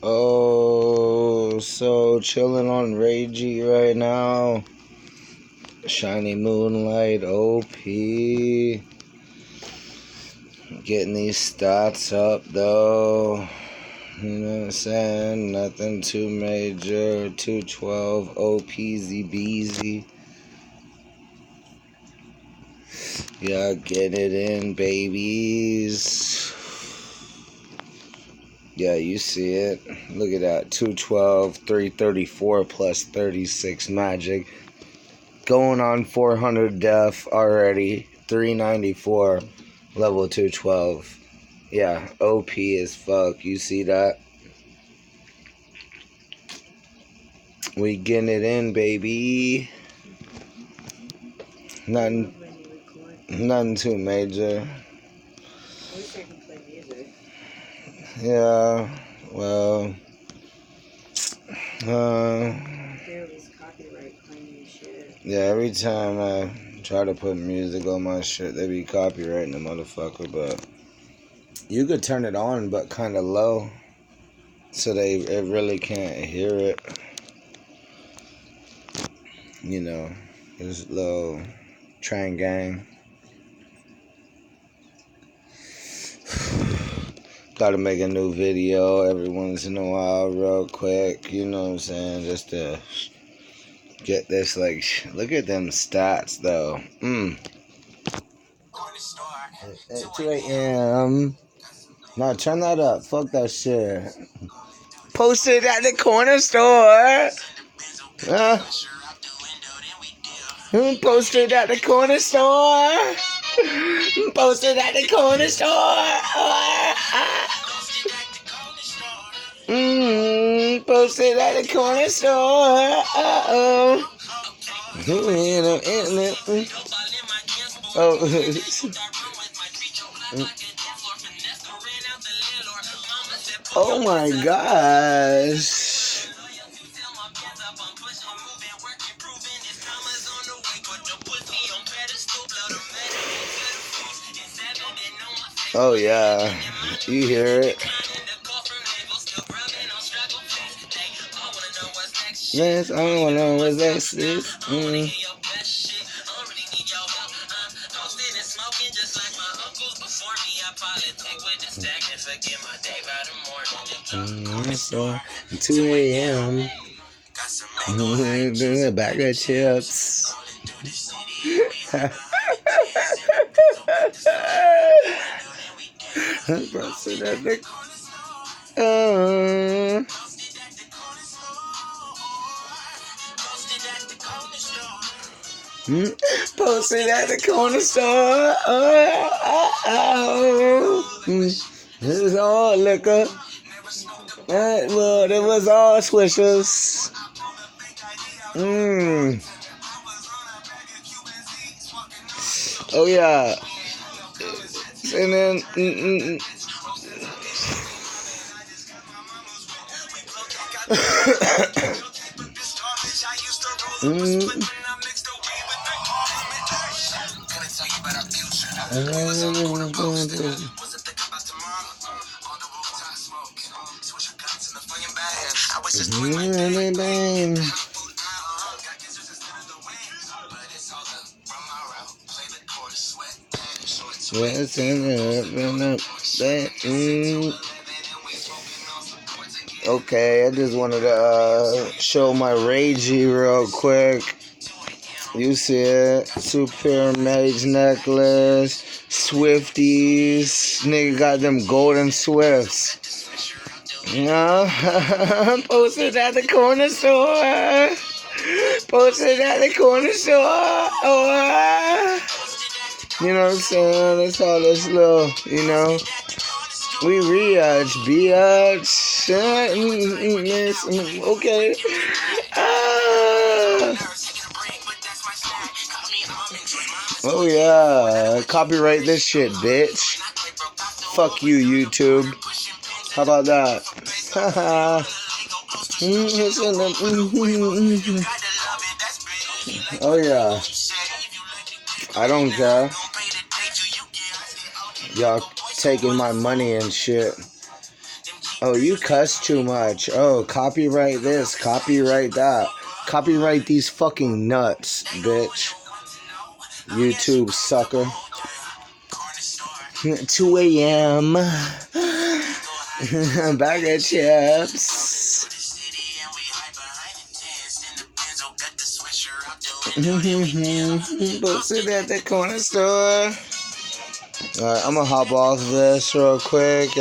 Oh, so chilling on Ragey right now. Shiny Moonlight OP. Getting these stats up though. You know what I'm saying? Nothing too major. 212 OPZ beezy. Yeah, get it in, babies. Yeah, you see it. Look at that. 212, 334 plus 36 magic. Going on 400 def already. 394 level 212. Yeah, OP as fuck. You see that? We getting it in, baby. Nothing too major. I wish I could play music. Yeah, well, There was copyright claiming shit. yeah, every time I try to put music on my shit, they be copyrighting the motherfucker, but you could turn it on, but kind of low, so it really can't hear it. You know, this little train gang. Gotta make a new video every once in a while, real quick. You know what I'm saying? Just to get this, like, look at them stats, though. At 2 a.m. Nah, turn that up. Fuck that shit. Posted at the corner store. Posted at the corner store. Posted at the corner store. Posted at the corner store. Oh my gosh. Oh yeah, you hear it. Yes, I don't wanna know what's next. So 2 a.m. Doing a bag of chips. Posted at the corner store. This is all liquor. Well, it was all swishers. Oh yeah. And then okay, I just wanted to show my Ragey real quick. You see it? Super Mage necklace, Swifties. Nigga got them golden Swifts. Posted at the corner store. Posted at the corner store. You know what I'm saying? That's all this little, you know. We reach, bitch. Okay. Oh yeah, copyright this shit, bitch. Fuck you, YouTube. How about that? Oh yeah. I don't care. Y'all taking my money and shit. Oh, you cuss too much. Oh, copyright this, copyright that. Copyright these fucking nuts, bitch. YouTube sucker. 2 a.m. Bag of chips. Posted at the corner store. Alright, I'm gonna hop off this real quick.